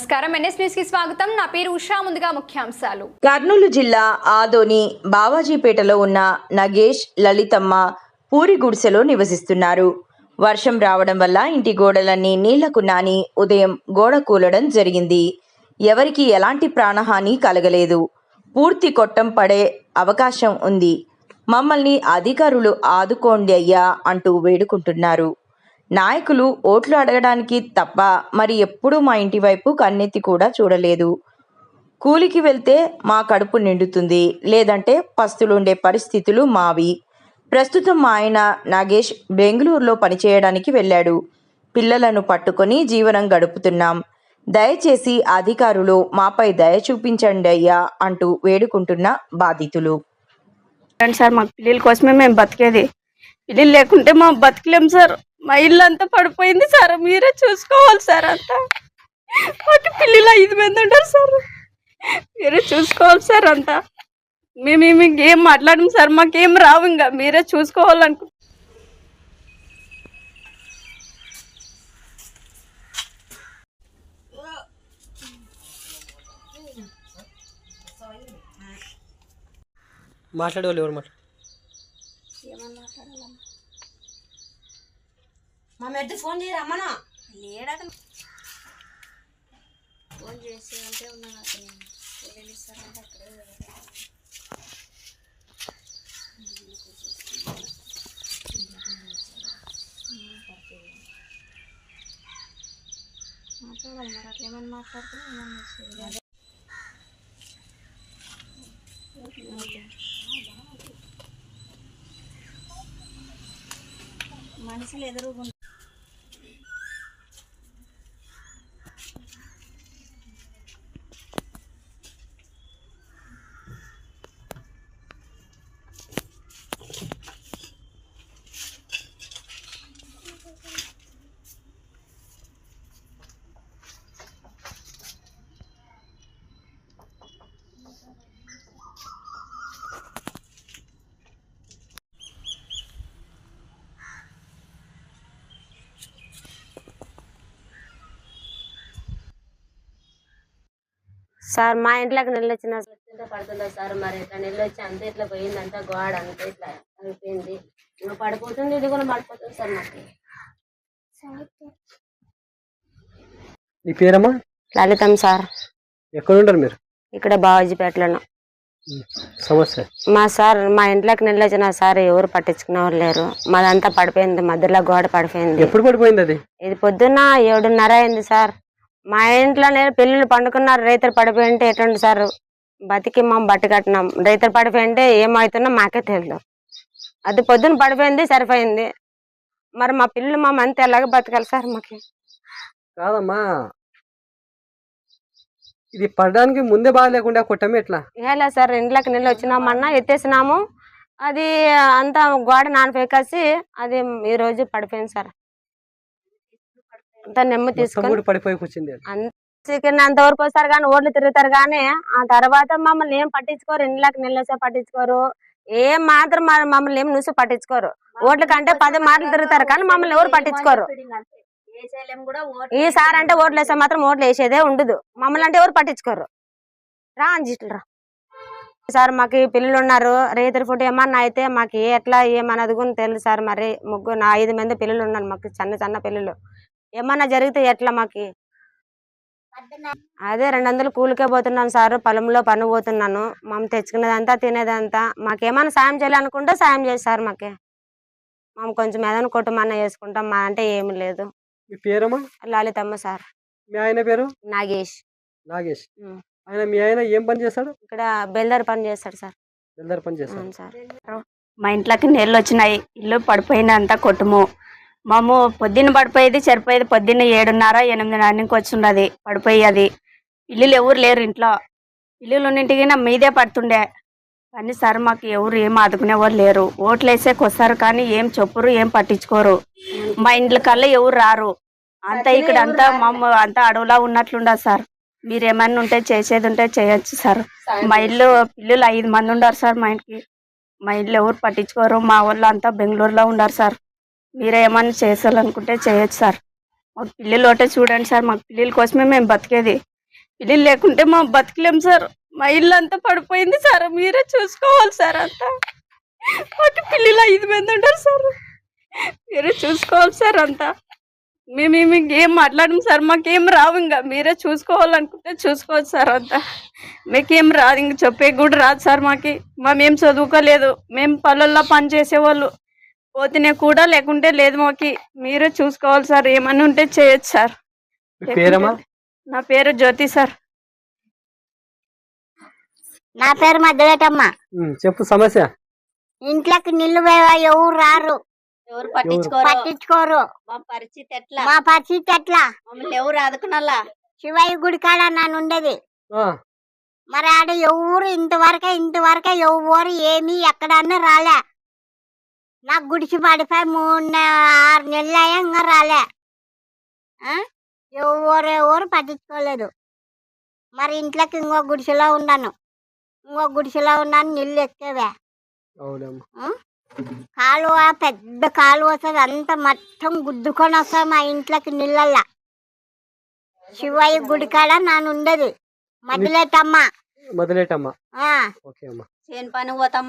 నమస్కారం NS news కి స్వాగతం. నా పేరు ఉషా. ముందుగా ముఖ్యాంశాలు. కర్నూలు జిల్లా ఆదోని బావాజీపేటలో ఉన్న నగేష్, లలితమ్మ పూరి గుడిసెలో నివసిస్తున్నారు. వర్షం రావడం వల్ల ఇంటి గోడలన్నీ నీళ్లకు నాని ఉదయం గోడ కూలడం జరిగింది. ఎవరికి ఎలాంటి ప్రాణహాని కలగలేదు. పూర్తి కొట్టం పడే అవకాశం ఉంది. మమ్మల్ని అధికారులు ఆదుకోండి అయ్యా అంటూ వేడుకుంటున్నారు. నాయకులు ఓట్లు అడగడానికి తప్ప మరి ఎప్పుడూ మా ఇంటి వైపు కన్నెత్తి కూడా చూడలేదు. కూలికి వెళ్తే మా కడుపు నిండుతుంది, లేదంటే పస్తులుండే పరిస్థితులు మావి. ప్రస్తుతం మా ఆయన నాగేష్ బెంగళూరులో పనిచేయడానికి వెళ్ళాడు. పిల్లలను పట్టుకొని జీవనం గడుపుతున్నాం. దయచేసి అధికారులు మాపై దయ చూపించండి అయ్యా అంటూ వేడుకుంటున్న బాధితులు. సార్ మాకు పిల్లల కోసమే మేము బతికేది. పిల్లలు లేకుంటే మా బతికలేం సార్. మా ఇల్లు అంతా పడిపోయింది సార్. మీరే చూసుకోవాలి సార్. అంతా మాకు పిల్లలు 5 మంది ఉంటారు సార్. మీరే చూసుకోవాలి సార్. అంతా మేము ఏం మాట్లాడము సార్. మాకేం రావు, ఇంకా మీరే చూసుకోవాలనుకో. మాట్లాడేవాళ్ళు ఎవరు మా మెద్దు ఫోన్ చేయరా అమ్మనా లేడా ఫోన్ చేసి అంటే ఉన్నాను అక్కడ ఇస్తారంటే అక్కడే మాట్లాడాలి మరి. అట్లా ఏమన్నా మాట్లాడుతున్నా మనుషులు ఎదురుగా సార్ మా ఇంట్లోకి నెల్లు వచ్చిన పడుతుందా సార్. మరి ఇట్లా నెల్లు వచ్చి అంతే ఇట్లా పోయింది, అంతా గోడ అంతా ఇట్లా అయిపోయింది. నువ్వు పడిపోతుంది, ఇది కూడా పడిపోతుంది సార్. మాకు మీ పేరమ్మా? లలితం సార్. ఎక్కడ ఉంటారు మీరు? ఇక్కడ బావాజీపేటలో. సమస్య మా సార్ మా ఇంట్లోకి నెల్లు వచ్చిన సార్ ఎవరు పట్టించుకునే వాళ్ళు లేరు. మాదంతా పడిపోయింది, మధ్యలో గోడ పడిపోయింది. ఎప్పుడు పడిపోయింది అది? ఇది పొద్దున్న 7:30 అయింది సార్. మా ఇంట్లో నేను పిల్లలు పండుకున్నారు. రైతులు పడిపోయింటే ఎటువంటి సార్ బతికి మేము బట్టి కట్టినాం. రైతులు పడిపోయింటే ఏమవుతున్నా మాకే తెలియదు. అది పొద్దున్న పడిపోయింది, సరిపోయింది. మరి మా పిల్లలు మా మంత ఎలాగ బతకాలి సార్? మాకు కాదమ్మా, ఇది పడడానికి ముందే బాధ లేకుండా కొట్టమే ఎట్లా? ఎలా సార్, ఇంట్లోకి నీళ్ళు వచ్చినామన్నా ఎత్తేసినాము. అది అంతా గోడ నానిపోయి అది ఈ రోజు పడిపోయింది సార్. అంతా నెమ్మ తీసుకొని పడిపోయి కూర్చుంది. అంతవరకు వస్తారు కానీ ఓట్లు తిరుగుతారు కానీ ఆ తర్వాత మమ్మల్ని ఏం పట్టించుకోరు. ఇంట్లోకి నీళ్ళు వస్తే పట్టించుకోరు. ఏం మాత్రం మమ్మల్ని ఏం చూసి పట్టించుకోరు. ఓట్ల కంటే 10 మాటలు తిరుగుతారు కానీ మమ్మల్ని ఎవరు పట్టించుకోరు. ఈసారి అంటే ఓట్లు వేస్తే మాత్రం ఓట్లు వేసేదే ఉండదు. మమ్మల్ని అంటే ఎవరు పట్టించుకోరు. రా అంజిట్లు రా సార్. మాకు పిల్లలు ఉన్నారు. రైతుల ఫుడ్ ఏమన్నా అయితే మాకు ఎట్లా ఏమన్నది కూడా తెలుసు సార్. మరి 5 మంది పిల్లలు ఉన్నారు మాకు, చిన్న పిల్లలు. ఏమన్నా జరిగితే ఎట్లా మాకు? అదే 200 కూలికే పోతున్నాను సార్. పొలంలో పని పోతున్నాను. మేము తెచ్చుకునేదంతా తినేదంతా. మాకేమన్నా సాయం చేయాలనుకుంటే సాయం చేస్తారు. మాకే మేము కొంచెం ఏదైనా కుటుంబాన్ని వేసుకుంటాం. మా అంటే ఏమి లేదు. మీ పేరమ్మా? లలితమ్మ సార్. మీ ఆయన పేరు? నాగేష్. నాగేష్. మీ ఆయన ఏం పని చేస్తాడు? ఇక్కడ బెల్దార్ పని చేస్తాడు సార్. బెల్దార్ పని చేస్తాడు సార్. మా ఇంట్లోకి నీళ్ళు వచ్చినాయి. ఇల్లు పడిపోయింది, అంతా కొట్టుము. మాము పొద్దున్న పడిపోయేది, సరిపోయేది పొద్దున్న 7:30, 8:30 వచ్చిండది పడిపోయేది. పిల్లలు ఎవరు లేరు ఇంట్లో. పిల్లలు ఉన్నింటికి మీదే పడుతుండే కానీ సార్ మాకు ఎవరు ఏం ఆదుకునేవారు లేరు. ఓట్లు వేసేకి వస్తారు కానీ ఏం చెప్పురు, ఏం పట్టించుకోరు. మా ఇంట్లో కల్లా ఎవరు రారు. అంతా ఇక్కడ అంతా అంతా అడవులా ఉన్నట్లుండదు సార్. మీరు ఏమన్నా ఉంటే చేసేది ఉంటే చేయొచ్చు సార్. మా ఇల్లు పిల్లలు 5 మంది ఉండారు సార్. మా ఇంటికి మా ఇల్లు ఎవరు పట్టించుకోరు. మా వాళ్ళు అంతా బెంగళూరులో ఉన్నారు సార్. మీరే ఏమన్నా చేసాలనుకుంటే చేయొచ్చు సార్. మాకు పిల్లలు ఒకటే చూడండి సార్. మాకు పిల్లల కోసమే మేము బతికేది. పిల్లి లేకుంటే మా బతకలేం సార్. మా ఇల్లు అంతా పడిపోయింది సార్. మీరే చూసుకోవాలి సార్. అంతా మాకు పిల్లలు 5 మంది ఉంటారు సార్. మీరే చూసుకోవాలి సార్. అంతా మేము ఏం మాట్లాడము సార్. మాకేం రావు. ఇంకా మీరే చూసుకోవాలనుకుంటే చూసుకోవచ్చు సార్. అంతా మీకేం రాదు. ఇంక చెప్పే కూడా రాదు సార్. మేమేం చదువుకోలేదు. మేము పల్లెల్లో పని చేసేవాళ్ళు. పోతేనే కూడా లేకుంటే లేదు. మాకి మీరే చూసుకోవాలి సార్. ఏమన్నా ఉంటే చేయొచ్చు సార్. మీ పేరమ్మా? నా పేరు జ్యోతి సార్. నా పేరు మధ్యవేటమ్మ. చెప్పు సమస్య. ఇంట్లోకి నీళ్లు పోయేవా ఎవరు రారు, ఎవరు పట్టించుకోరు. మా పరిస్థితి ఎట్లా? మా పరిస్థితి ఎట్లా? మమ్మల్ని ఎవరు ఆదుకున్నలా? శివయ్య గుడి కాడ నన్ను ఉండేది. ఆ, మరి ఆడ ఎవరు ఇంతవరకే ఎవరు ఏమి ఎక్కడన్నా రాలే. నాకు గుడిసి పడిపోయి 3-6 నెలలు అయ్యా ఇంకా రాలే. ఎవరు పట్టించుకోలేదు. మరి ఇంట్లోకి ఇంకో గుడిసెలో ఉన్నాను. నీళ్ళు ఎక్కేవే. అవునమ్మా. కాలువ పెద్ద కాలువ వస్తుంది. అంత మొత్తం గుద్దుకొని వస్తాయి మా ఇంట్లోకి నీళ్ళల్లా. శివయ్య గుడి కాడ నాను ఉండేది. మదిలేటమ్మ. మొదలెట్టమ్మా. ఆ ఓకే అమ్మా. చేను పని పోతాం